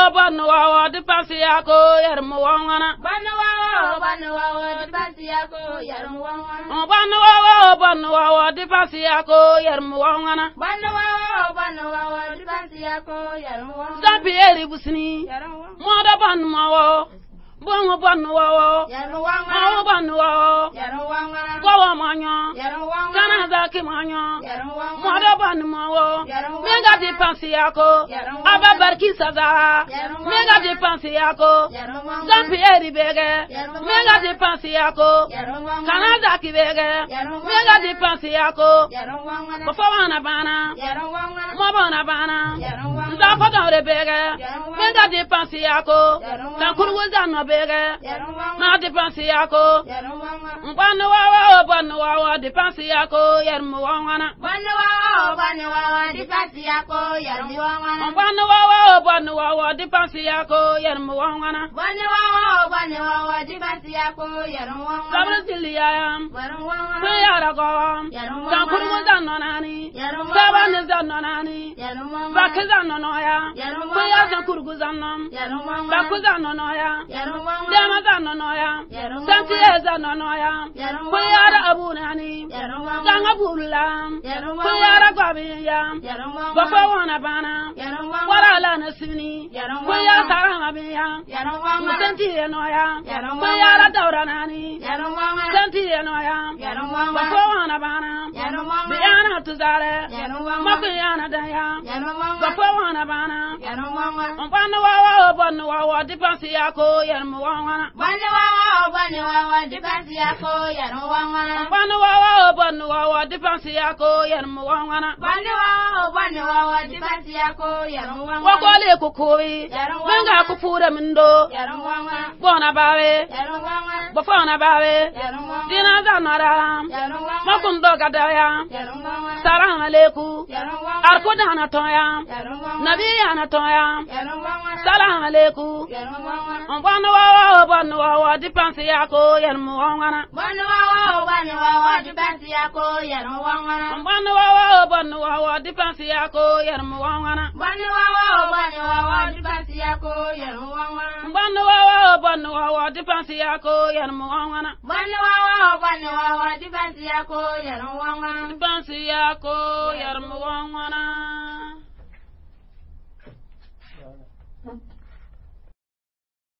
Banwa, Dépensi yako yarmuwana. Banwa, Dépensi yako yarmuwana. Banwa, Dépensi yako yarmuwana. Banwa, Dépensi yako yarmuwana. Zampieri busini. Moda banwa. Bongo banwa. Yarmuwana. Banwa. Yarmuwana. Kwa manya. Yarmuwana. Kana zaki manya. Yarmuwana. Moda banwa. Yarmuwana. Mega Dépensi yako. Yarmuwana. Aba barkisa za. Yarmuwana. Mega Dépensi yako. Yarmuwana. Zampieri bege. Yarmuwana. Mega Dépensi yako. Yarmuwana. Kana zaki bege. Yarmuwana. Mega Dépensi yako. Yarmuwana. Bafawana bana. Yarmuwana. Mabana bana. Yarmuwana. Nzapa dore bege. Yarmuwana. Mega Dépensi yako. Yarmuwana. Kankuru wazano bege. Yarmuwana. Na Dépensi yako. Yarmuwana. Banwa, Dépensi yako yarmuwana. Banwa, Dépensi yako yarmuwana. Banwa, Dépensi yako yarmuwana. Banwa, Dépensi yako yarmuwana. Sabrasilia. Yarmuwana. Payarago. Yarmuwana. Kankuru wazano nani. Yarmuwana. Sabane zano nani. Yarmuwana. Bakizano noya. Yarmuwana. Payazan kurguzano. Yarmuwana. Bakuzano noya. Yarmuwana. Demazano noya. Yarmuwana. Santiezano noya. Yarmuwana. Payara abunani. Yarmuwana. Ganga burla. Yarmuwana. Payara gwabiya. Yarmuwana. Bafawana bana. Yarmuwana. Warala nasini. Yarmuwana. Payara saranga biya. Yarmuwana. Santiye noya. Yarmuwana. Payara daura nani. Yarmuwana. Santiye noya. Yarmuwana. Bafawana bana. Yarmuwana. Biyana tuzare. Yarmuwana. Makuyana daya. Yarmuwana. Bafawana bana. Yarmuwana. Banwa, Dépensi yako yarmuwana. Banwa, Dépensi yako yarmuwana. Banwa, Dépensi yako yarmuwana. Banwa, Dépensi yako yarmuwana. Wakole kukuwi. Yarmuwana. Benga kufura mindo. Yarmuwana. Bona bawe. Yarmuwana. Bafana bawe. Yarmuwana. Dina zanara. Yarmuwana. Makundo gadaya. Yarmuwana. Salam aleku. Yarmuwana. Arkudana toya. Yarmuwana. Nabiyana toya. Yarmuwana. Salam aleku. Yarmuwana. Banwa, Dépensi yako yarmuwana. Banwa, Dépensi yako yarmuwana. Banwa, Dépensi yako yarmuwana. Banwa, Dépensi yako yarmuwana. Banwa, Dépensi yako yarmuwana. Banwa, Dépensi yako yarmuwana. Dépensi yako yarmuwana.